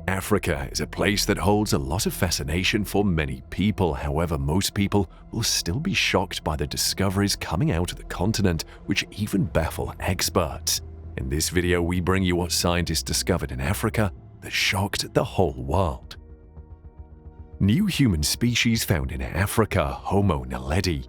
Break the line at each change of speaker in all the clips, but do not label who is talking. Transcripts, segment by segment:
Africa is a place that holds a lot of fascination for many people. However, most people will still be shocked by the discoveries coming out of the continent, which even baffle experts. In this video, we bring you what scientists discovered in Africa that shocked the whole world. New human species found in Africa, Homo naledi.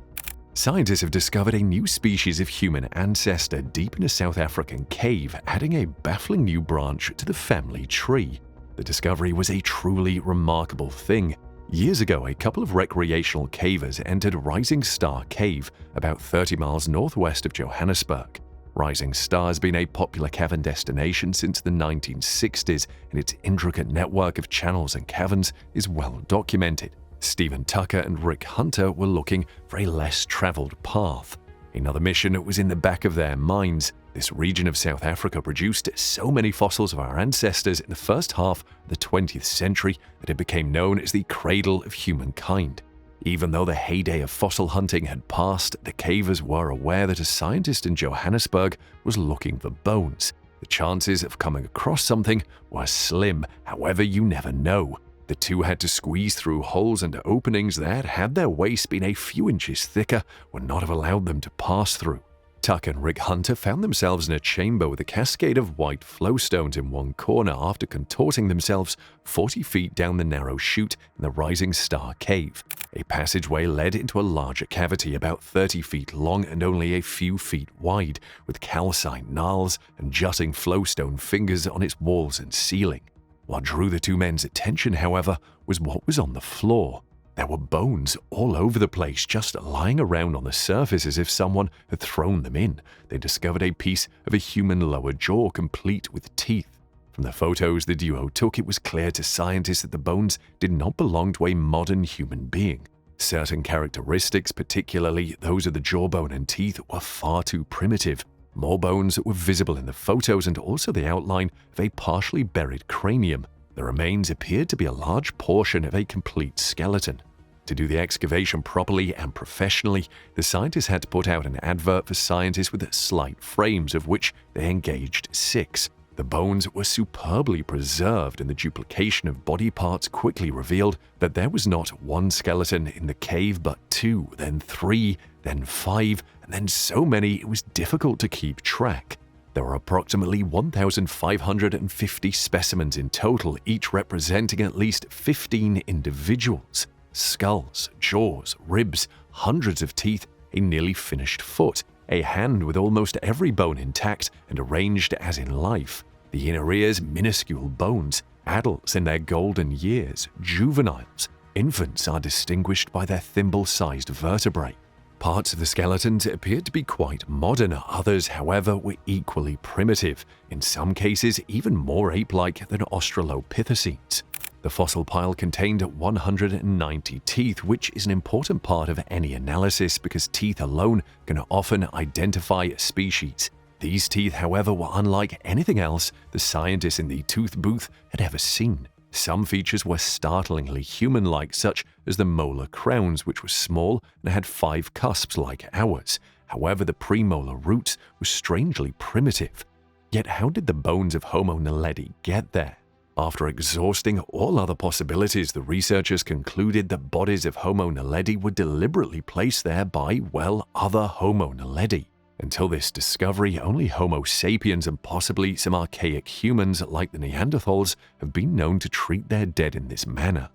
Scientists have discovered a new species of human ancestor deep in a South African cave, adding a baffling new branch to the family tree. The discovery was a truly remarkable thing. Years ago, a couple of recreational cavers entered Rising Star Cave, about 30 miles northwest of Johannesburg. Rising Star has been a popular cavern destination since the 1960s, and its intricate network of channels and caverns is well documented. Stephen Tucker and Rick Hunter were looking for a less traveled path. Another mission was in the back of their minds. This region of South Africa produced so many fossils of our ancestors in the first half of the 20th century that it became known as the cradle of humankind. Even though the heyday of fossil hunting had passed, the cavers were aware that a scientist in Johannesburg was looking for bones. The chances of coming across something were slim, however, you never know. The two had to squeeze through holes and openings that, had their waist been a few inches thicker, would not have allowed them to pass through. Tuck and Rick Hunter found themselves in a chamber with a cascade of white flowstones in one corner after contorting themselves 40 feet down the narrow chute in the Rising Star Cave. A passageway led into a larger cavity about 30 feet long and only a few feet wide, with calcined gnarls and jutting flowstone fingers on its walls and ceiling. What drew the two men's attention, however, was what was on the floor. There were bones all over the place, just lying around on the surface as if someone had thrown them in. They discovered a piece of a human lower jaw complete with teeth. From the photos the duo took, it was clear to scientists that the bones did not belong to a modern human being. Certain characteristics, particularly those of the jawbone and teeth, were far too primitive. More bones were visible in the photos and also the outline of a partially buried cranium. The remains appeared to be a large portion of a complete skeleton. To do the excavation properly and professionally, the scientists had to put out an advert for scientists with slight frames, of which they engaged 6. The bones were superbly preserved, and the duplication of body parts quickly revealed that there was not one skeleton in the cave but 2, then 3, then 5, and then so many it was difficult to keep track. There were approximately 1,550 specimens in total, each representing at least 15 individuals. Skulls, jaws, ribs, hundreds of teeth, a nearly finished foot, a hand with almost every bone intact and arranged as in life. The inner ears, minuscule bones, adults in their golden years, juveniles. Infants are distinguished by their thimble-sized vertebrae. Parts of the skeletons appeared to be quite modern, others, however, were equally primitive, in some cases even more ape-like than Australopithecines. The fossil pile contained 190 teeth, which is an important part of any analysis because teeth alone can often identify a species. These teeth, however, were unlike anything else the scientists in the tooth booth had ever seen. Some features were startlingly human-like, such as the molar crowns, which were small and had 5 cusps like ours. However, the premolar roots were strangely primitive. Yet how did the bones of Homo naledi get there? After exhausting all other possibilities, the researchers concluded that bodies of Homo naledi were deliberately placed there by, well, other Homo naledi. Until this discovery, only Homo sapiens and possibly some archaic humans like the Neanderthals have been known to treat their dead in this manner.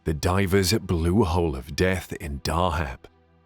The diver's blue hole of death in Dahab.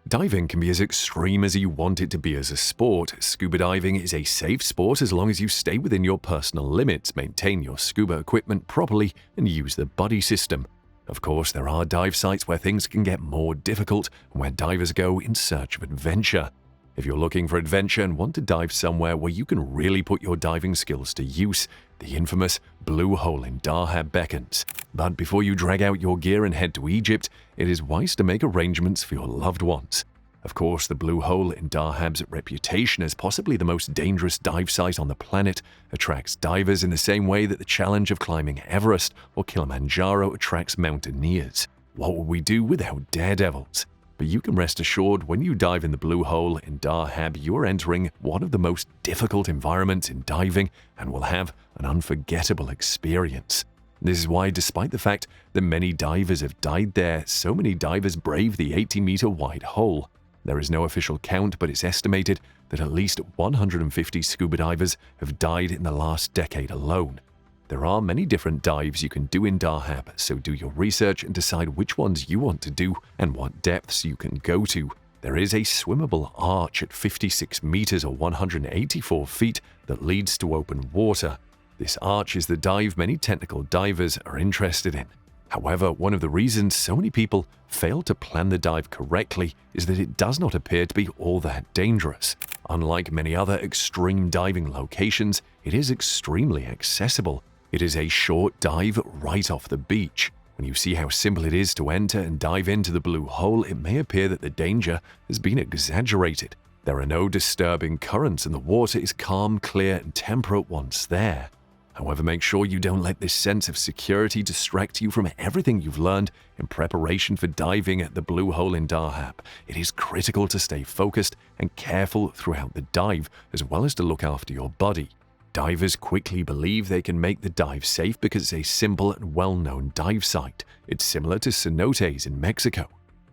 Diving can be as extreme as you want it to be as a sport. Scuba diving is a safe sport as long as you stay within your personal limits, maintain your scuba equipment properly, and use the buddy system. Of course, there are dive sites where things can get more difficult and where divers go in search of adventure. If you're looking for adventure and want to dive somewhere where you can really put your diving skills to use, the infamous Blue Hole in Dahab beckons. But before you drag out your gear and head to Egypt, it is wise to make arrangements for your loved ones. Of course, the Blue Hole in Dahab's reputation as possibly the most dangerous dive site on the planet attracts divers in the same way that the challenge of climbing Everest or Kilimanjaro attracts mountaineers. What would we do without daredevils? But you can rest assured when you dive in the Blue Hole in Dahab, you are entering one of the most difficult environments in diving and will have an unforgettable experience. This is why, despite the fact that many divers have died there, so many divers brave the 80-meter wide hole. There is no official count, but it's estimated that at least 150 scuba divers have died in the last decade alone. There are many different dives you can do in Dahab, so do your research and decide which ones you want to do and what depths you can go to. There is a swimmable arch at 56 meters or 184 feet that leads to open water. This arch is the dive many technical divers are interested in. However, one of the reasons so many people fail to plan the dive correctly is that it does not appear to be all that dangerous. Unlike many other extreme diving locations, it is extremely accessible. It is a short dive right off the beach. When you see how simple it is to enter and dive into the Blue Hole, it may appear that the danger has been exaggerated. There are no disturbing currents and the water is calm, clear, and temperate once there. However, make sure you don't let this sense of security distract you from everything you've learned in preparation for diving at the Blue Hole in Dahab. It is critical to stay focused and careful throughout the dive, as well as to look after your body. Divers quickly believe they can make the dive safe because it's a simple and well-known dive site. It's similar to cenotes in Mexico.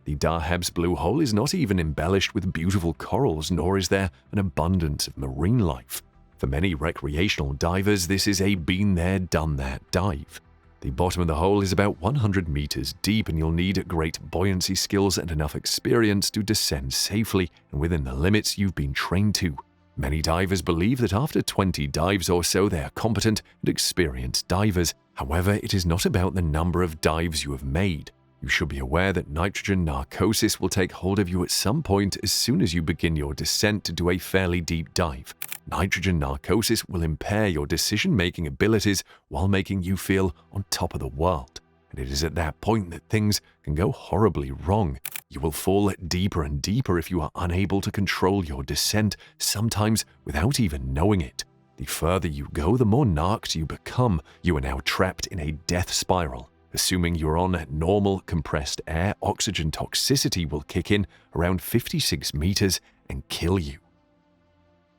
The Dahab's Blue Hole is not even embellished with beautiful corals, nor is there an abundance of marine life. For many recreational divers, this is a been-there, done-that dive. The bottom of the hole is about 100 meters deep, and you'll need great buoyancy skills and enough experience to descend safely and within the limits you've been trained to. Many divers believe that after 20 dives or so, they are competent and experienced divers. However, it is not about the number of dives you have made. You should be aware that nitrogen narcosis will take hold of you at some point as soon as you begin your descent to do a fairly deep dive. Nitrogen narcosis will impair your decision-making abilities while making you feel on top of the world. And it is at that point that things can go horribly wrong. You will fall deeper and deeper if you are unable to control your descent, sometimes without even knowing it. The further you go, the more narked you become. You are now trapped in a death spiral. Assuming you're on normal compressed air, oxygen toxicity will kick in around 56 meters and kill you.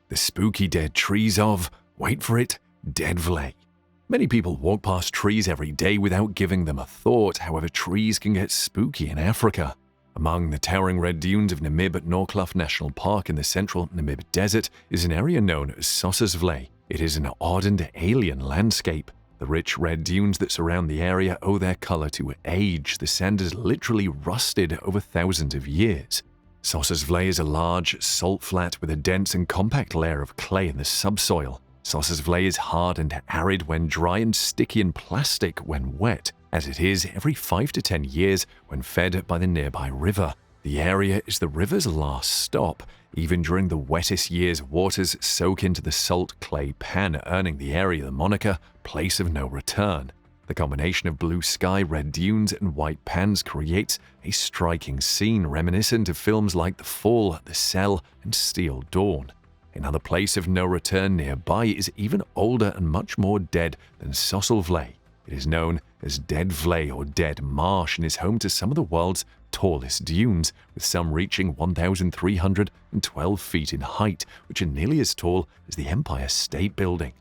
The spooky dead trees of, wait for it, Dendrilite. Many people walk past trees every day without giving them a thought. However, trees can get spooky in Africa. Among the towering red dunes of Namib at Norcliffe National Park in the central Namib Desert is an area known as Sossusvlei. It is an odd and alien landscape. The rich red dunes that surround the area owe their color to age. The sand has literally rusted over thousands of years. Sossusvlei is a large salt flat with a dense and compact layer of clay in the subsoil. Sossusvlei is hard and arid when dry and sticky and plastic when wet, as it is every 5 to 10 years when fed by the nearby river. The area is the river's last stop. Even during the wettest years, waters soak into the salt clay pan, earning the area the moniker Place of No Return. The combination of blue sky, red dunes, and white pans creates a striking scene reminiscent of films like The Fall, The Cell, and Steel Dawn. Another place of no return nearby is even older and much more dead than Sossusvlei. It is known as Deadvlei or Dead Marsh and is home to some of the world's tallest dunes, with some reaching 1,312 feet in height, which are nearly as tall as the Empire State Building.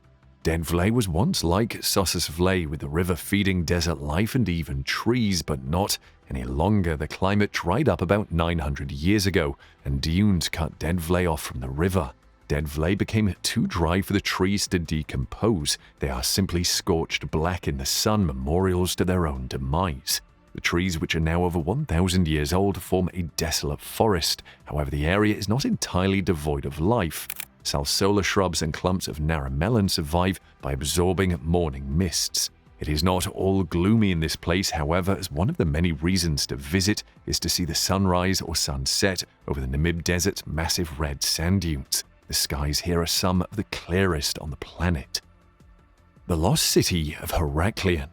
Dendrilite was once like Sossusvlei, with the river feeding desert life and even trees, but not any longer. The climate dried up about 900 years ago, and dunes cut Dendrilite off from the river. Dendrilite became too dry for the trees to decompose. They are simply scorched black in the sun, memorials to their own demise. The trees, which are now over 1,000 years old, form a desolate forest. However, the area is not entirely devoid of life. Salsola shrubs and clumps of narrow-melon survive by absorbing morning mists. It is not all gloomy in this place, however, as one of the many reasons to visit is to see the sunrise or sunset over the Namib Desert's massive red sand dunes. The skies here are some of the clearest on the planet. The lost city of Heraklion.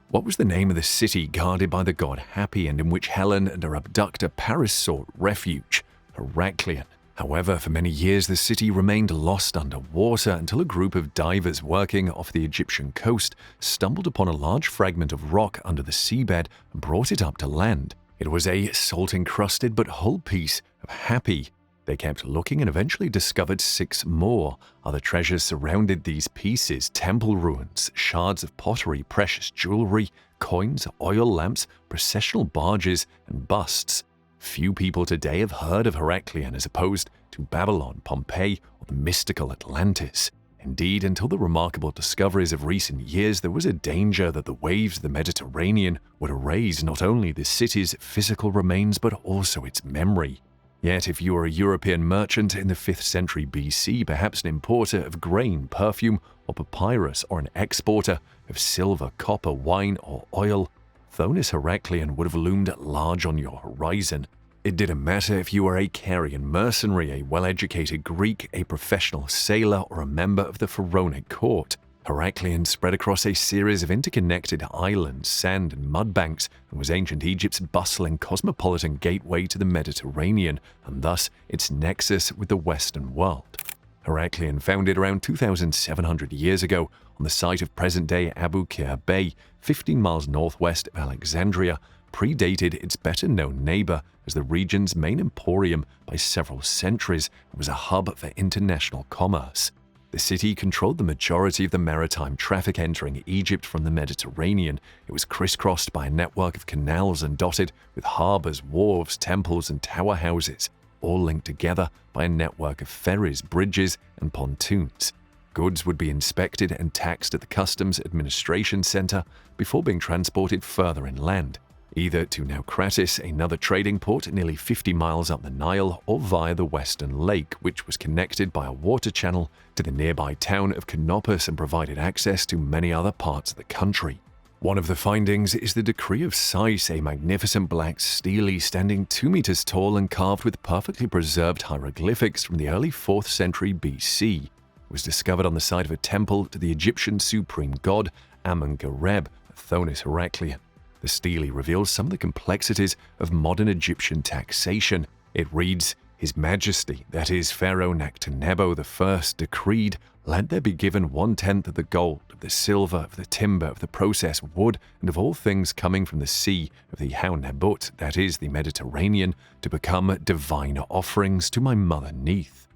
What was the name of the city guarded by the god Happy and in which Helen and her abductor Paris sought refuge? Heraklion. However, for many years the city remained lost underwater until a group of divers working off the Egyptian coast stumbled upon a large fragment of rock under the seabed and brought it up to land. It was a salt-encrusted but whole piece of happy. They kept looking and eventually discovered 6 more. Other treasures surrounded these pieces: temple ruins, shards of pottery, precious jewelry, coins, oil lamps, processional barges, and busts. Few people today have heard of Heracleion as opposed to Babylon, Pompeii, or the mystical Atlantis. Indeed, until the remarkable discoveries of recent years, there was a danger that the waves of the Mediterranean would erase not only the city's physical remains but also its memory. Yet if you were a European merchant in the 5th century BC, perhaps an importer of grain, perfume, or papyrus, or an exporter of silver, copper, wine, or oil, Thonis Heracleion would have loomed large on your horizon. It didn't matter if you were a Carian mercenary, a well-educated Greek, a professional sailor, or a member of the pharaonic court. Heracleion spread across a series of interconnected islands, sand and mud banks, and was ancient Egypt's bustling cosmopolitan gateway to the Mediterranean, and thus its nexus with the Western world. Heracleion, founded around 2,700 years ago on the site of present-day Abu Qir Bay, 15 miles northwest of Alexandria, predated its better-known neighbor as the region's main emporium by several centuries and was a hub for international commerce. The city controlled the majority of the maritime traffic entering Egypt from the Mediterranean. It was crisscrossed by a network of canals and dotted with harbors, wharves, temples, and tower houses, all linked together by a network of ferries, bridges, and pontoons. Goods would be inspected and taxed at the Customs Administration Center before being transported further inland, either to Naucratis, another trading port nearly 50 miles up the Nile, or via the Western Lake, which was connected by a water channel to the nearby town of Canopus and provided access to many other parts of the country. One of the findings is the Decree of Sais, a magnificent black stele standing 2 meters tall and carved with perfectly preserved hieroglyphics from the early 4th century BC. It was discovered on the site of a temple to the Egyptian supreme god Amun-Gareb, Thonis Heracleion. The stele reveals some of the complexities of modern Egyptian taxation. It reads, "His Majesty, that is, Pharaoh Nectanebo I, decreed, let there be given 1/10 of the gold, of the silver, of the timber, of the processed wood, and of all things coming from the sea, of the Haunebut, that is, the Mediterranean, to become divine offerings to my mother Neith."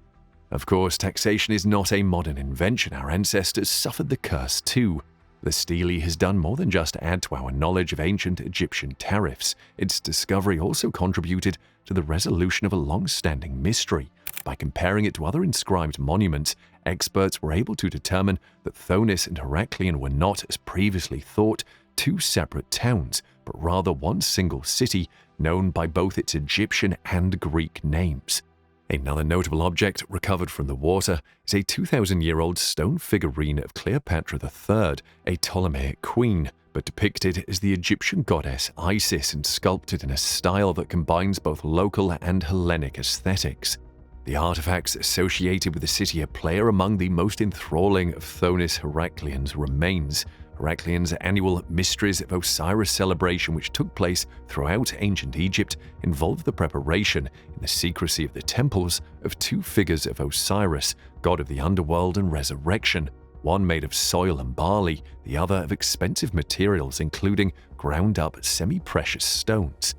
Of course, taxation is not a modern invention. Our ancestors suffered the curse too. The stele has done more than just add to our knowledge of ancient Egyptian tariffs. Its discovery also contributed to the resolution of a long-standing mystery. By comparing it to other inscribed monuments, experts were able to determine that Thonis and Heracleion were not, as previously thought, 2 separate towns, but rather one single city known by both its Egyptian and Greek names. Another notable object recovered from the water is a 2,000-year-old stone figurine of Cleopatra III, a Ptolemaic queen, but depicted as the Egyptian goddess Isis and sculpted in a style that combines both local and Hellenic aesthetics. The artifacts associated with the city are player among the most enthralling of Thonis Heracleion's remains. Heracleion's annual Mysteries of Osiris celebration, which took place throughout ancient Egypt, involved the preparation, in the secrecy of the temples, of 2 figures of Osiris, god of the underworld and resurrection, one made of soil and barley, the other of expensive materials including ground-up semi-precious stones.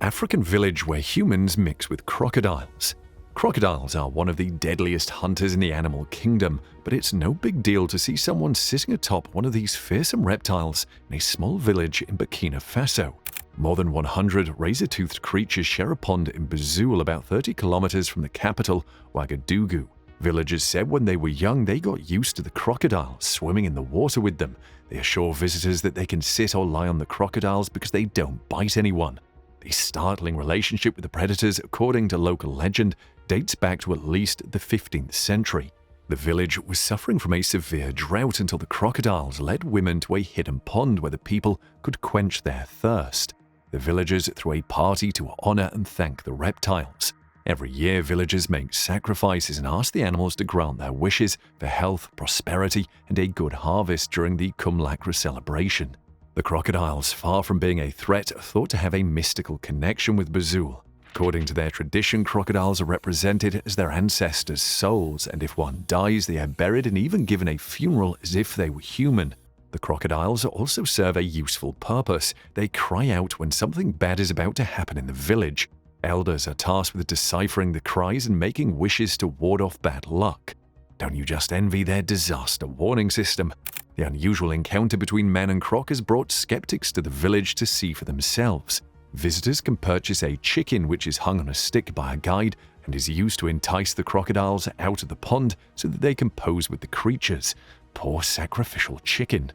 African village where humans mix with crocodiles. Crocodiles are one of the deadliest hunters in the animal kingdom, but it's no big deal to see someone sitting atop one of these fearsome reptiles in a small village in Burkina Faso. More than 100 razor-toothed creatures share a pond in Banjul, about 30 kilometers from the capital, Ouagadougou. Villagers said when they were young they got used to the crocodiles, swimming in the water with them. They assure visitors that they can sit or lie on the crocodiles because they don't bite anyone. The startling relationship with the predators, according to local legend, dates back to at least the 15th century. The village was suffering from a severe drought until the crocodiles led women to a hidden pond where the people could quench their thirst. The villagers threw a party to honor and thank the reptiles. Every year, villagers make sacrifices and ask the animals to grant their wishes for health, prosperity, and a good harvest during the Kumlakra celebration. The crocodiles, far from being a threat, are thought to have a mystical connection with Banjul. According to their tradition, crocodiles are represented as their ancestors' souls, and if one dies, they are buried and even given a funeral as if they were human. The crocodiles also serve a useful purpose. They cry out when something bad is about to happen in the village. Elders are tasked with deciphering the cries and making wishes to ward off bad luck. Don't you just envy their disaster warning system? The unusual encounter between men and croc has brought skeptics to the village to see for themselves. Visitors can purchase a chicken which is hung on a stick by a guide and is used to entice the crocodiles out of the pond so that they can pose with the creatures. Poor sacrificial chicken.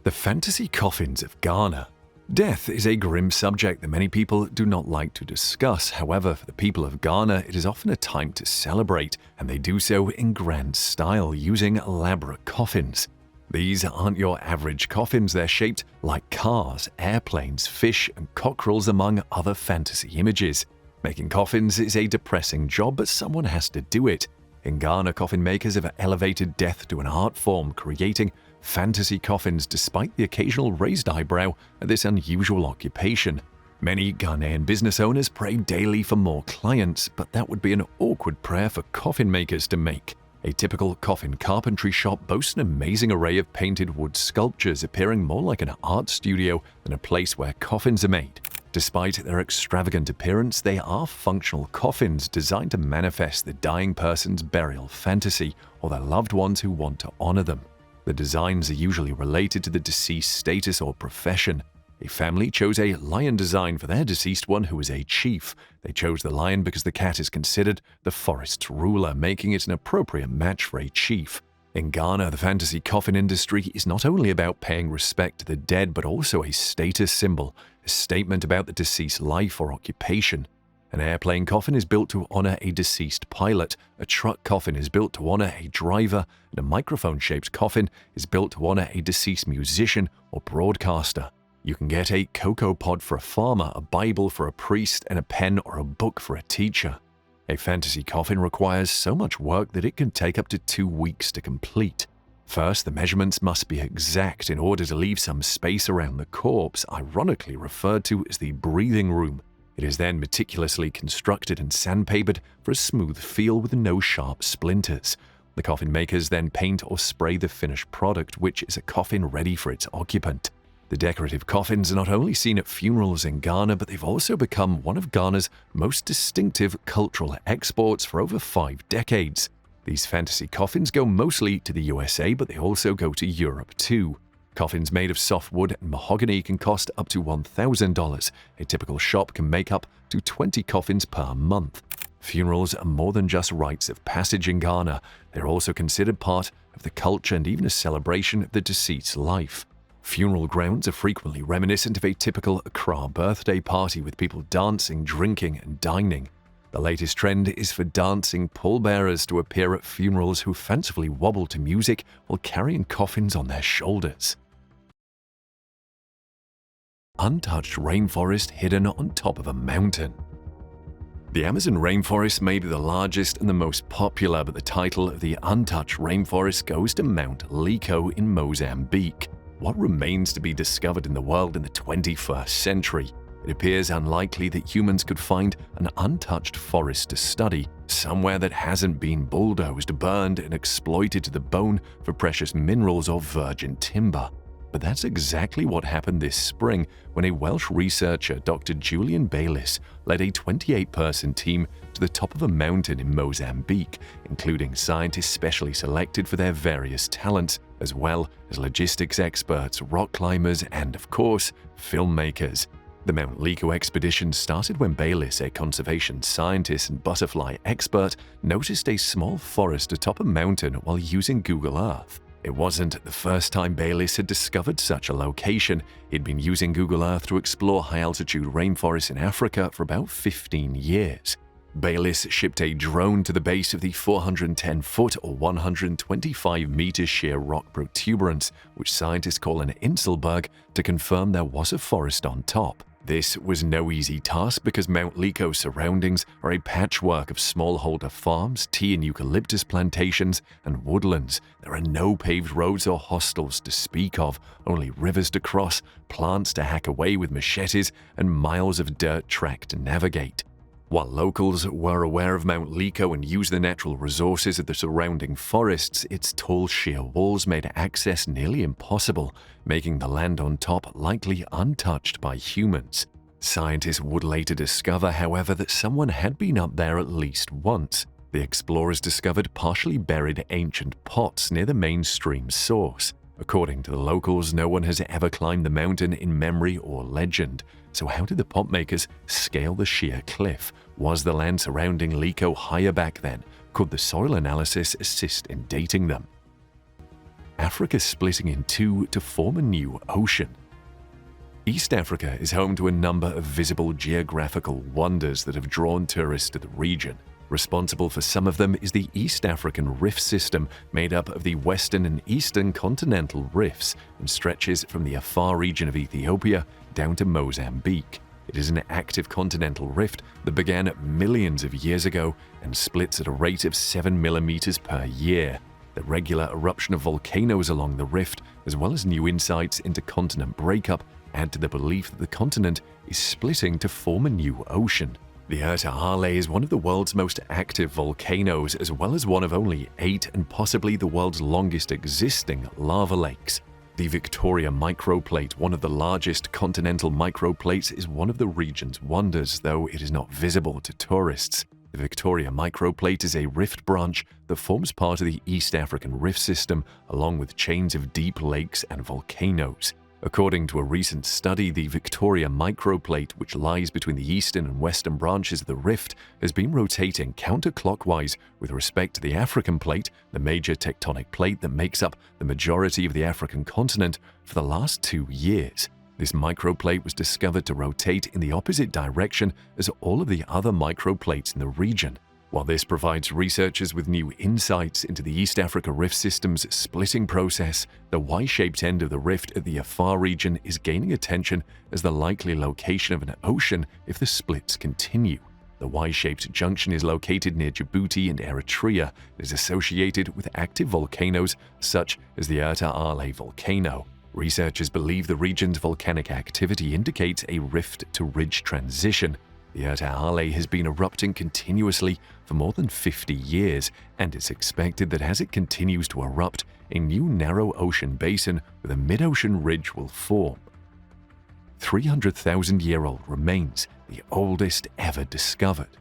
The fantasy coffins of Ghana. Death is a grim subject that many people do not like to discuss. However, for the people of Ghana, it is often a time to celebrate, and they do so in grand style using elaborate coffins. These aren't your average coffins, they're shaped like cars, airplanes, fish, and cockerels, among other fantasy images. Making coffins is a depressing job, but someone has to do it. In Ghana, coffin makers have elevated death to an art form, creating fantasy coffins despite the occasional raised eyebrow at this unusual occupation. Many Ghanaian business owners pray daily for more clients, but that would be an awkward prayer for coffin makers to make. A typical coffin carpentry shop boasts an amazing array of painted wood sculptures, appearing more like an art studio than a place where coffins are made. Despite their extravagant appearance, they are functional coffins designed to manifest the dying person's burial fantasy or their loved ones who want to honor them. The designs are usually related to the deceased's status or profession. A family chose a lion design for their deceased one who was a chief. They chose the lion because the cat is considered the forest's ruler, making it an appropriate match for a chief. In Ghana, the fantasy coffin industry is not only about paying respect to the dead, but also a status symbol, a statement about the deceased's life or occupation. An airplane coffin is built to honor a deceased pilot, a truck coffin is built to honor a driver, and a microphone-shaped coffin is built to honor a deceased musician or broadcaster. You can get a cocoa pod for a farmer, a Bible for a priest, and a pen or a book for a teacher. A fantasy coffin requires so much work that it can take up to 2 weeks to complete. First, the measurements must be exact in order to leave some space around the corpse, ironically referred to as the breathing room. It is then meticulously constructed and sandpapered for a smooth feel with no sharp splinters. The coffin makers then paint or spray the finished product, which is a coffin ready for its occupant. The decorative coffins are not only seen at funerals in Ghana, but they've also become one of Ghana's most distinctive cultural exports for over 5 decades. These fantasy coffins go mostly to the USA, but they also go to Europe too. Coffins made of soft wood and mahogany can cost up to $1,000. A typical shop can make up to 20 coffins per month. Funerals are more than just rites of passage in Ghana. They're also considered part of the culture and even a celebration of the deceased's life. Funeral grounds are frequently reminiscent of a typical Accra birthday party, with people dancing, drinking, and dining. The latest trend is for dancing pallbearers to appear at funerals who fancifully wobble to music while carrying coffins on their shoulders. Untouched rainforest hidden on top of a mountain. The Amazon rainforest may be the largest and the most popular, but the title of the untouched rainforest goes to Mount Liko in Mozambique. What remains to be discovered in the world in the 21st century? It appears unlikely that humans could find an untouched forest to study, somewhere that hasn't been bulldozed, burned, and exploited to the bone for precious minerals or virgin timber. But that's exactly what happened this spring when a Welsh researcher, Dr. Julian Bayliss, led a 28-person team to the top of a mountain in Mozambique, including scientists specially selected for their various talents, as well as logistics experts, rock climbers, and, of course, filmmakers. The Mount Liko expedition started when Bayliss, a conservation scientist and butterfly expert, noticed a small forest atop a mountain while using Google Earth. It wasn't the first time Bayliss had discovered such a location. He'd been using Google Earth to explore high-altitude rainforests in Africa for about 15 years. Bayliss shipped a drone to the base of the 410-foot or 125-meter sheer rock protuberance, which scientists call an Inselberg, to confirm there was a forest on top. This was no easy task because Mount Liko's surroundings are a patchwork of smallholder farms, tea and eucalyptus plantations, and woodlands. There are no paved roads or hostels to speak of, only rivers to cross, plants to hack away with machetes, and miles of dirt track to navigate. While locals were aware of Mount Lico and used the natural resources of the surrounding forests, its tall sheer walls made access nearly impossible, making the land on top likely untouched by humans. Scientists would later discover, however, that someone had been up there at least once. The explorers discovered partially buried ancient pots near the main stream source. According to the locals, no one has ever climbed the mountain in memory or legend. So how did the pot makers scale the sheer cliff? Was the land surrounding Lico higher back then? Could the soil analysis assist in dating them? Africa splitting in two to form a new ocean. East Africa is home to a number of visible geographical wonders that have drawn tourists to the region. Responsible for some of them is the East African Rift System, made up of the western and eastern continental rifts and stretches from the Afar region of Ethiopia down to Mozambique. It is an active continental rift that began millions of years ago and splits at a rate of 7 millimeters per year. The regular eruption of volcanoes along the rift, as well as new insights into continent breakup, add to the belief that the continent is splitting to form a new ocean. The Ale is one of the world's most active volcanoes, as well as one of only 8 and possibly the world's longest existing lava lakes. The Victoria microplate, one of the largest continental microplates, is one of the region's wonders, though it is not visible to tourists. The Victoria microplate is a rift branch that forms part of the East African Rift System, along with chains of deep lakes and volcanoes. According to a recent study, the Victoria microplate, which lies between the eastern and western branches of the rift, has been rotating counterclockwise with respect to the African plate, the major tectonic plate that makes up the majority of the African continent, for the last 2 years. This microplate was discovered to rotate in the opposite direction as all of the other microplates in the region. While this provides researchers with new insights into the East Africa Rift System's splitting process, the Y-shaped end of the rift at the Afar region is gaining attention as the likely location of an ocean if the splits continue. The Y-shaped junction is located near Djibouti and Eritrea and is associated with active volcanoes such as the Ale volcano. Researchers believe the region's volcanic activity indicates a rift-to-ridge transition. The Ale has been erupting continuously for more than 50 years, and it's expected that as it continues to erupt, a new narrow ocean basin with a mid-ocean ridge will form. 300,000-year-old remains, the oldest ever discovered.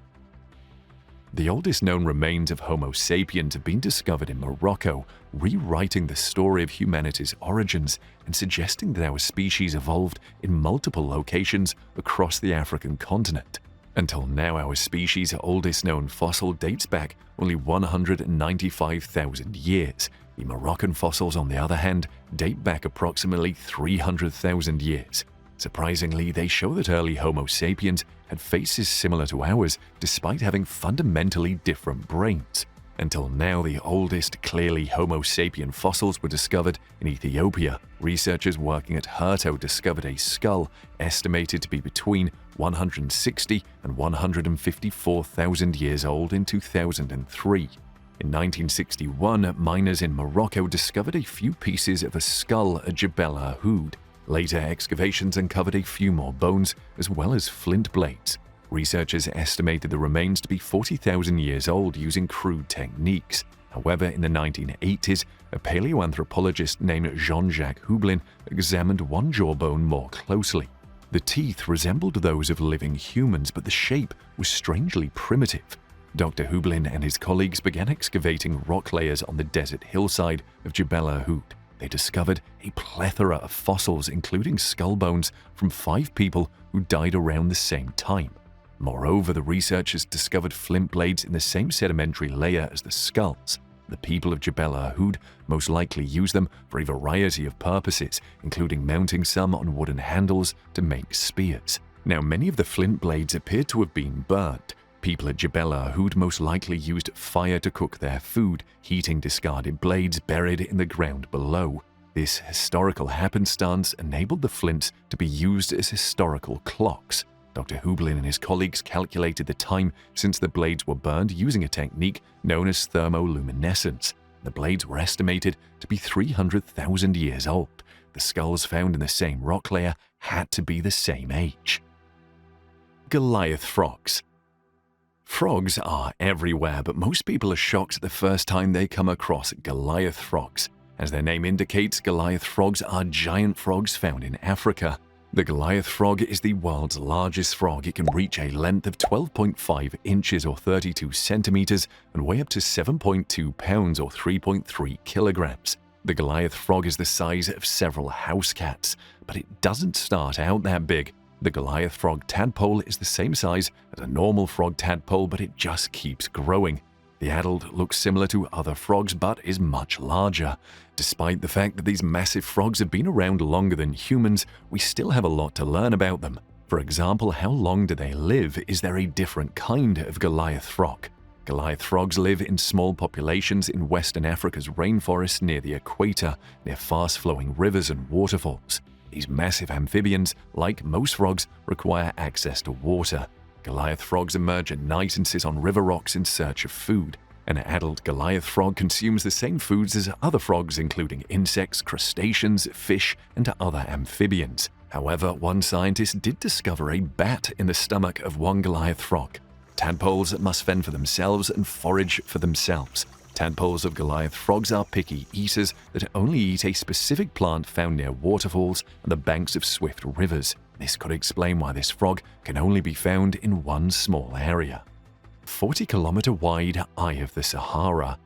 The oldest known remains of Homo sapiens have been discovered in Morocco, rewriting the story of humanity's origins and suggesting that our species evolved in multiple locations across the African continent. Until now, our species' oldest known fossil dates back only 195,000 years. The Moroccan fossils, on the other hand, date back approximately 300,000 years. Surprisingly, they show that early Homo sapiens had faces similar to ours, despite having fundamentally different brains. Until now, the oldest clearly Homo sapien fossils were discovered in Ethiopia. Researchers working at Herto discovered a skull estimated to be between 160 and 154,000 years old in 2003. In 1961, miners in Morocco discovered a few pieces of a skull at Jebel Ahoud. Later excavations uncovered a few more bones, as well as flint blades. Researchers estimated the remains to be 40,000 years old using crude techniques. However, in the 1980s, a paleoanthropologist named Jean-Jacques Hublin examined one jawbone more closely. The teeth resembled those of living humans, but the shape was strangely primitive. Dr. Hublin and his colleagues began excavating rock layers on the desert hillside of Jebel Ahoud. They discovered a plethora of fossils, including skull bones from 5 people who died around the same time. Moreover, the researchers discovered flint blades in the same sedimentary layer as the skulls. The people of Jebel Ahoud most likely used them for a variety of purposes, including mounting some on wooden handles to make spears. Now, many of the flint blades appeared to have been burnt. People at Jebel Ahoud most likely used fire to cook their food, heating discarded blades buried in the ground below. This historical happenstance enabled the flints to be used as historical clocks. Dr. Hublin and his colleagues calculated the time since the blades were burned using a technique known as thermoluminescence. The blades were estimated to be 300,000 years old. The skulls found in the same rock layer had to be the same age. Goliath frogs. Frogs are everywhere, but most people are shocked the first time they come across Goliath frogs. As their name indicates, Goliath frogs are giant frogs found in Africa. The Goliath frog is the world's largest frog. It can reach a length of 12.5 inches or 32 centimeters and weigh up to 7.2 pounds or 3.3 kilograms. The Goliath frog is the size of several house cats, but it doesn't start out that big. The Goliath frog tadpole is the same size as a normal frog tadpole, but it just keeps growing. The adult looks similar to other frogs but is much larger. Despite the fact that these massive frogs have been around longer than humans, we still have a lot to learn about them. For example, how long do they live? Is there a different kind of Goliath frog? Goliath frogs live in small populations in Western Africa's rainforest near the equator, near fast-flowing rivers and waterfalls. These massive amphibians, like most frogs, require access to water. Goliath frogs emerge at night and sit on river rocks in search of food. An adult Goliath frog consumes the same foods as other frogs, including insects, crustaceans, fish, and other amphibians. However, one scientist did discover a bat in the stomach of one Goliath frog. Tadpoles must fend for themselves and forage for themselves. Tadpoles of Goliath frogs are picky eaters that only eat a specific plant found near waterfalls and the banks of swift rivers. This could explain why this frog can only be found in one small area. 40-kilometer wide Eye of the Sahara.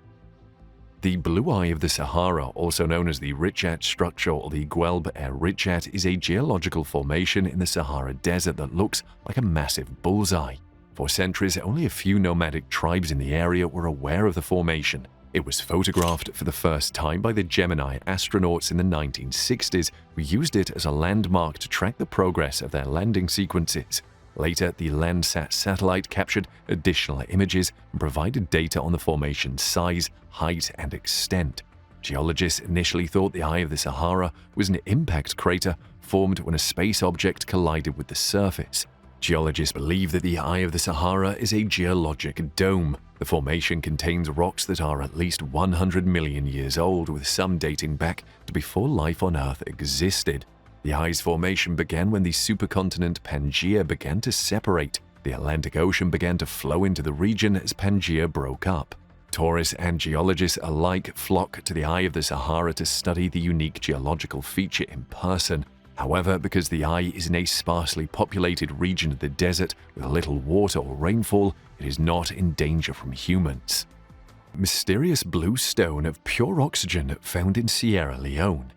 The Blue Eye of the Sahara, also known as the Richat structure or the Guelb-er-Richat, is a geological formation in the Sahara Desert that looks like a massive bullseye. For centuries, only a few nomadic tribes in the area were aware of the formation. It was photographed for the first time by the Gemini astronauts in the 1960s, who used it as a landmark to track the progress of their landing sequences. Later, the Landsat satellite captured additional images and provided data on the formation's size, height, and extent. Geologists initially thought the Eye of the Sahara was an impact crater formed when a space object collided with the surface. Geologists believe that the Eye of the Sahara is a geologic dome. The formation contains rocks that are at least 100 million years old, with some dating back to before life on Earth existed. The Eye's formation began when the supercontinent Pangaea began to separate. The Atlantic Ocean began to flow into the region as Pangaea broke up. Tourists and geologists alike flock to the Eye of the Sahara to study the unique geological feature in person. However, because the Eye is in a sparsely populated region of the desert with little water or rainfall, it is not in danger from humans. Mysterious blue stone of pure oxygen found in Sierra Leone.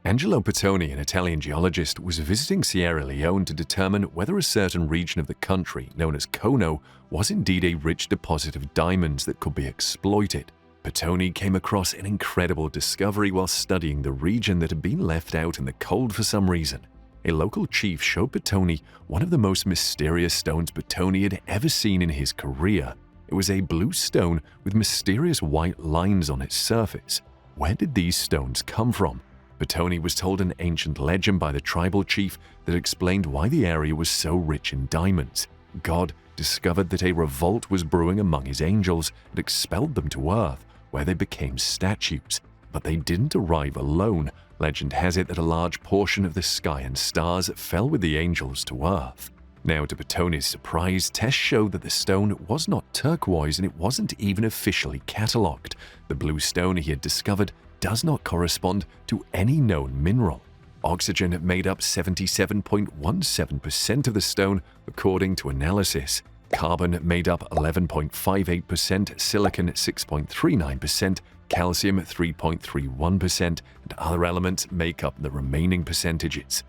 Angelo Pettoni, an Italian geologist, was visiting Sierra Leone to determine whether a certain region of the country, known as Kono, was indeed a rich deposit of diamonds that could be exploited. Pettoni came across an incredible discovery while studying the region that had been left out in the cold for some reason. A local chief showed Pettoni one of the most mysterious stones Pettoni had ever seen in his career. It was a blue stone with mysterious white lines on its surface. Where did these stones come from? Pettoni was told an ancient legend by the tribal chief that explained why the area was so rich in diamonds. God discovered that a revolt was brewing among his angels and expelled them to Earth, where they became statues. But they didn't arrive alone. Legend has it that a large portion of the sky and stars fell with the angels to Earth. Now, to Pettoni's surprise, tests showed that the stone was not turquoise and it wasn't even officially catalogued. The blue stone he had discovered does not correspond to any known mineral. Oxygen made up 77.17% of the stone, according to analysis. Carbon made up 11.58%, silicon 6.39%, calcium 3.31%, and other elements make up the remaining percentages.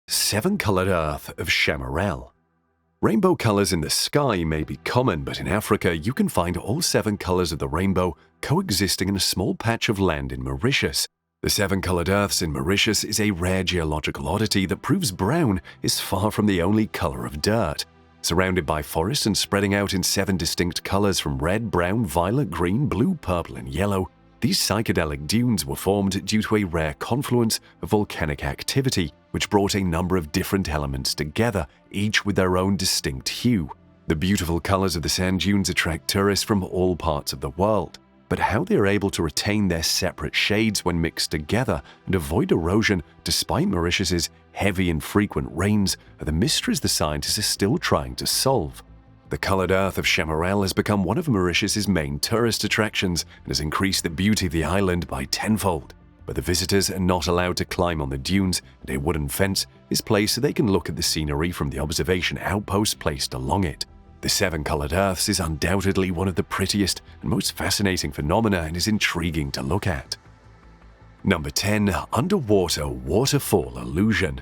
Seven-colored Earth of Shamerel. Rainbow colors in the sky may be common, but in Africa you can find all 7 colors of the rainbow coexisting in a small patch of land in Mauritius. The 7-colored Earths in Mauritius is a rare geological oddity that proves brown is far from the only color of dirt. Surrounded by forests and spreading out in 7 distinct colors from red, brown, violet, green, blue, purple, and yellow, these psychedelic dunes were formed due to a rare confluence of volcanic activity, which brought a number of different elements together, each with their own distinct hue. The beautiful colors of the sand dunes attract tourists from all parts of the world. but how they are able to retain their separate shades when mixed together and avoid erosion despite Mauritius's heavy and frequent rains are the mysteries the scientists are still trying to solve. The colored earth of Shamerel has become one of Mauritius's main tourist attractions and has increased the beauty of the island by tenfold. But the visitors are not allowed to climb on the dunes, and a wooden fence is placed so they can look at the scenery from the observation outpost placed along it. The seven colored earths is undoubtedly one of the prettiest and most fascinating phenomena and is intriguing to look at. Number 10. Underwater waterfall illusion.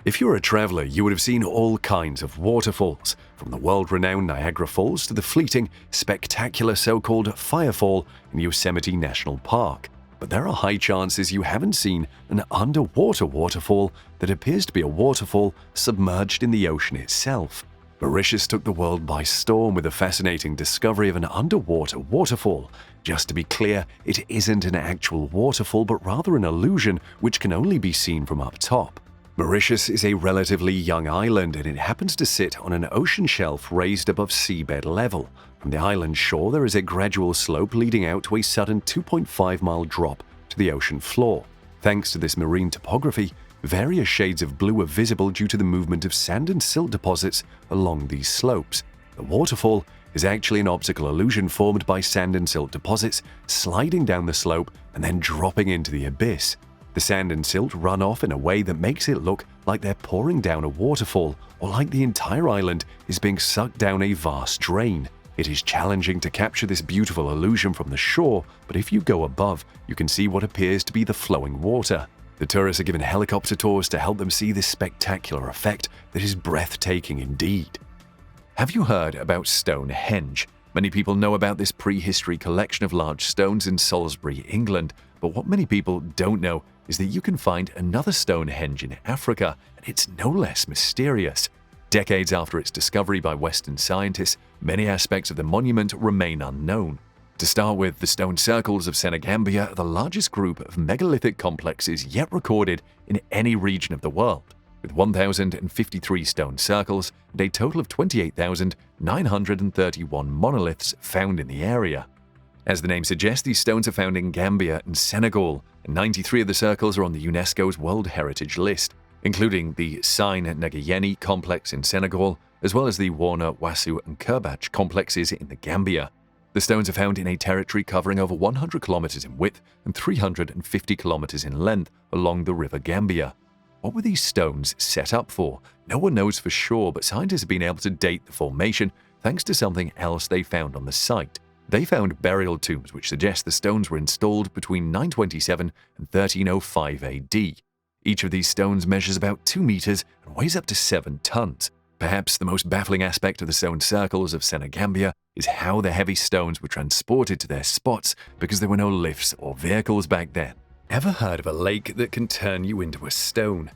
If you're a traveler, you would have seen all kinds of waterfalls, from the world-renowned Niagara Falls to the fleeting, spectacular so-called Firefall in Yosemite National Park. But there are high chances you haven't seen an underwater waterfall that appears to be a waterfall submerged in the ocean itself. Mauritius took the world by storm with the fascinating discovery of an underwater waterfall. Just to be clear, it isn't an actual waterfall but rather an illusion which can only be seen from up top. Mauritius is a relatively young island and it happens to sit on an ocean shelf raised above seabed level. From the island shore there is a gradual slope leading out to a sudden 2.5-mile drop to the ocean floor. Thanks to this marine topography, various shades of blue are visible due to the movement of sand and silt deposits along these slopes. The waterfall is actually an optical illusion formed by sand and silt deposits sliding down the slope and then dropping into the abyss. The sand and silt run off in a way that makes it look like they're pouring down a waterfall or like the entire island is being sucked down a vast drain. It is challenging to capture this beautiful illusion from the shore, but if you go above, you can see what appears to be the flowing water. The tourists are given helicopter tours to help them see this spectacular effect that is breathtaking indeed. Have you heard about Stonehenge? Many people know about this prehistory collection of large stones in Salisbury, England, but what many people don't know is that you can find another Stonehenge in Africa, and it's no less mysterious. Decades after its discovery by Western scientists, many aspects of the monument remain unknown. To start with, the stone circles of Senegambia are the largest group of megalithic complexes yet recorded in any region of the world, with 1,053 stone circles and a total of 28,931 monoliths found in the area. As the name suggests, these stones are found in Gambia and Senegal, and 93 of the circles are on the UNESCO's World Heritage List, including the Sine Negayeni complex in Senegal, as well as the Warner, Wasu, and Kerbach complexes in the Gambia. The stones are found in a territory covering over 100 kilometers in width and 350 kilometers in length along the River Gambia. What were these stones set up for? No one knows for sure, but scientists have been able to date the formation thanks to something else they found on the site. They found burial tombs which suggest the stones were installed between 927 and 1305 AD. Each of these stones measures about 2 meters and weighs up to 7 tons. Perhaps the most baffling aspect of the stone circles of Senegambia is how the heavy stones were transported to their spots because there were no lifts or vehicles back then. Ever heard of a lake that can turn you into a stone?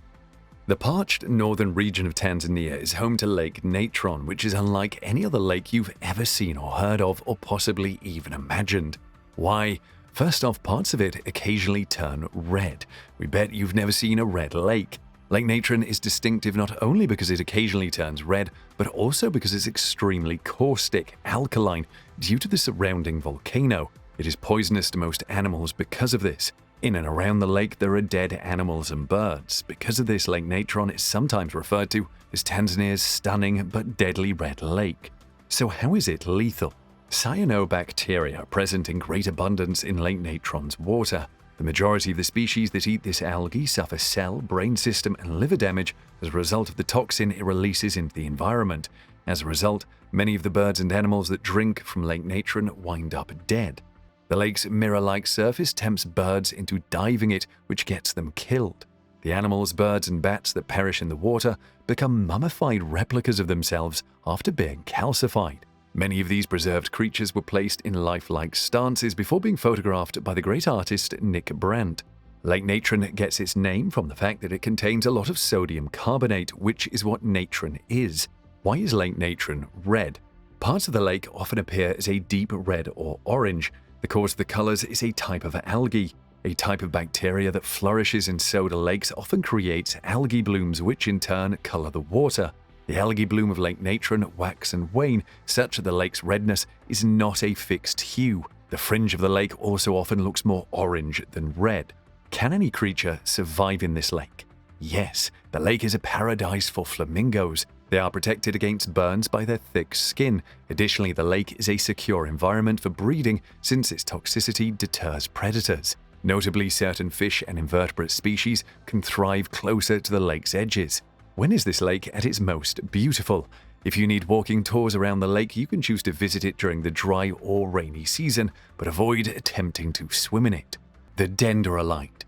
The parched northern region of Tanzania is home to Lake Natron, which is unlike any other lake you've ever seen or heard of or possibly even imagined. Why? First off, parts of it occasionally turn red. We bet you've never seen a red lake. Lake Natron is distinctive not only because it occasionally turns red, but also because it's extremely caustic, alkaline, due to the surrounding volcano. It is poisonous to most animals because of this. In and around the lake there are dead animals and birds. Because of this, Lake Natron is sometimes referred to as Tanzania's stunning but deadly red lake. So how is it lethal? Cyanobacteria are present in great abundance in Lake Natron's water. The majority of the species that eat this algae suffer cell, brain system, and liver damage as a result of the toxin it releases into the environment. As a result, many of the birds and animals that drink from Lake Natron wind up dead. The lake's mirror-like surface tempts birds into diving it, which gets them killed. The animals, birds, and bats that perish in the water become mummified replicas of themselves after being calcified. Many of these preserved creatures were placed in lifelike stances before being photographed by the great artist Nick Brandt. Lake Natron gets its name from the fact that it contains a lot of sodium carbonate, which is what natron is. Why is Lake Natron red? Parts of the lake often appear as a deep red or orange. The cause of the colors is a type of algae. A type of bacteria that flourishes in soda lakes often creates algae blooms, which in turn color the water. The algae bloom of Lake Natron wax and wane, such that the lake's redness is not a fixed hue. The fringe of the lake also often looks more orange than red. Can any creature survive in this lake? Yes, the lake is a paradise for flamingos. They are protected against burns by their thick skin. Additionally, the lake is a secure environment for breeding since its toxicity deters predators. Notably, certain fish and invertebrate species can thrive closer to the lake's edges. When is this lake at its most beautiful? If you need walking tours around the lake, you can choose to visit it during the dry or rainy season, but avoid attempting to swim in it. The Dendrilite.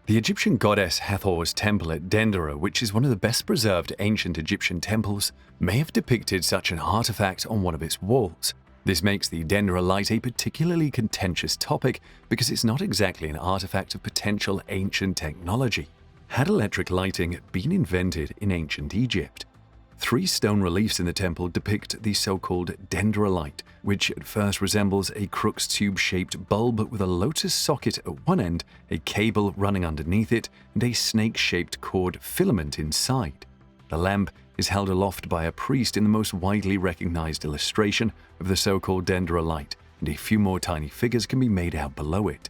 The Egyptian goddess Hathor's temple at Dendera, which is one of the best preserved ancient Egyptian temples, may have depicted such an artifact on one of its walls. This makes the Dendrilite a particularly contentious topic because it's not exactly an artifact of potential ancient technology. Had electric lighting been invented in ancient Egypt? 3 stone reliefs in the temple depict the so-called Dendrilite, which at first resembles a crux tube-shaped bulb with a lotus socket at one end, a cable running underneath it, and a snake-shaped cord filament inside. The lamp is held aloft by a priest in the most widely recognized illustration of the so-called Dendrilite, and a few more tiny figures can be made out below it.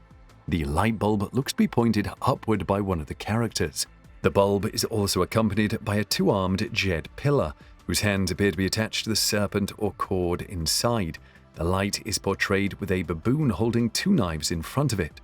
The light bulb looks to be pointed upward by one of the characters. The bulb is also accompanied by a 2-armed jed pillar, whose hands appear to be attached to the serpent or cord inside. The light is portrayed with a baboon holding 2 knives in front of it.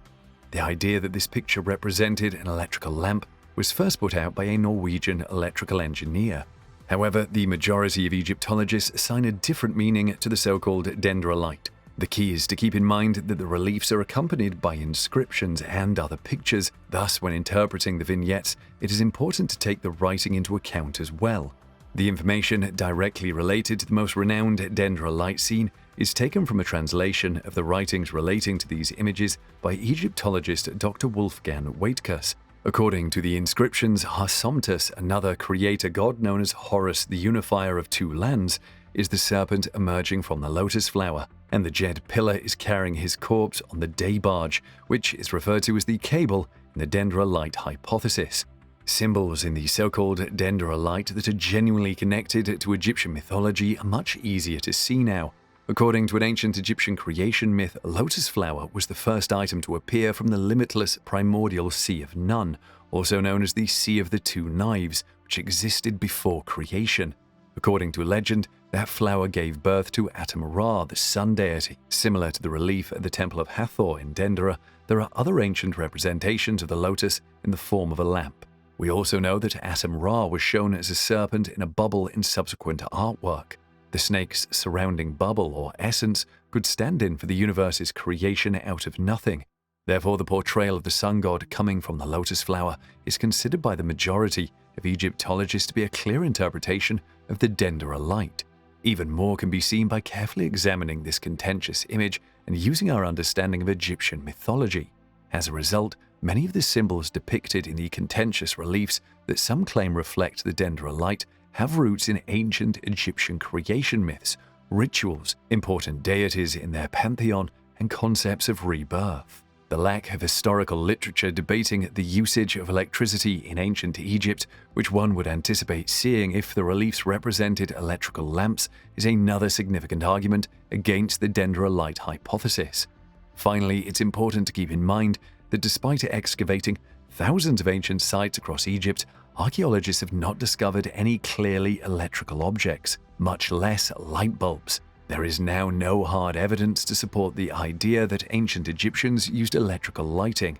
The idea that this picture represented an electrical lamp was first put out by a Norwegian electrical engineer. However, the majority of Egyptologists assign a different meaning to the so-called Dendrilite. The key is to keep in mind that the reliefs are accompanied by inscriptions and other pictures. Thus, when interpreting the vignettes, it is important to take the writing into account as well. The information directly related to the most renowned Dendrilite scene is taken from a translation of the writings relating to these images by Egyptologist Dr. Wolfgang Waitkus. According to the inscriptions, Harsomptus, another creator god known as Horus, the unifier of 2 lands, is the serpent emerging from the lotus flower, and the jed pillar is carrying his corpse on the day barge, which is referred to as the cable in the Dendrilite hypothesis. Symbols in the so-called Dendrilite that are genuinely connected to Egyptian mythology are much easier to see now. According to an ancient Egyptian creation myth, a lotus flower was the first item to appear from the limitless primordial Sea of None, also known as the Sea of the 2 Knives, which existed before creation. According to legend, that flower gave birth to Atum-Ra, the sun deity. Similar to the relief at the Temple of Hathor in Dendera, there are other ancient representations of the lotus in the form of a lamp. We also know that Atum-Ra was shown as a serpent in a bubble in subsequent artwork. The snake's surrounding bubble or essence could stand in for the universe's creation out of nothing. Therefore, the portrayal of the sun god coming from the lotus flower is considered by the majority of Egyptologists to be a clear interpretation of the Dendrilite. Even more can be seen by carefully examining this contentious image and using our understanding of Egyptian mythology. As a result, many of the symbols depicted in the contentious reliefs that some claim reflect the Dendrilite have roots in ancient Egyptian creation myths, rituals, important deities in their pantheon, and concepts of rebirth. The lack of historical literature debating the usage of electricity in ancient Egypt, which one would anticipate seeing if the reliefs represented electrical lamps, is another significant argument against the Dendrilite hypothesis. Finally, it's important to keep in mind that despite excavating thousands of ancient sites across Egypt, archaeologists have not discovered any clearly electrical objects, much less light bulbs. There is now no hard evidence to support the idea that ancient Egyptians used electrical lighting.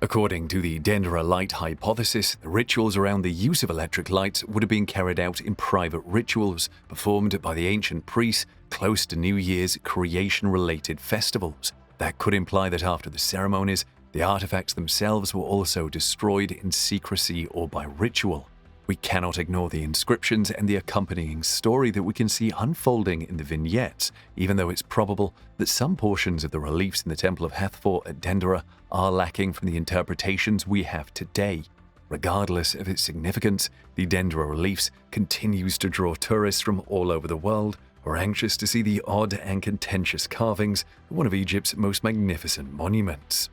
According to the Dendrilite hypothesis, the rituals around the use of electric lights would have been carried out in private rituals performed by the ancient priests close to New Year's creation-related festivals. That could imply that after the ceremonies, the artifacts themselves were also destroyed in secrecy or by ritual. We cannot ignore the inscriptions and the accompanying story that we can see unfolding in the vignettes, even though it's probable that some portions of the reliefs in the Temple of Hathor at Dendera are lacking from the interpretations we have today. Regardless of its significance, the Dendera reliefs continues to draw tourists from all over the world who are anxious to see the odd and contentious carvings of one of Egypt's most magnificent monuments.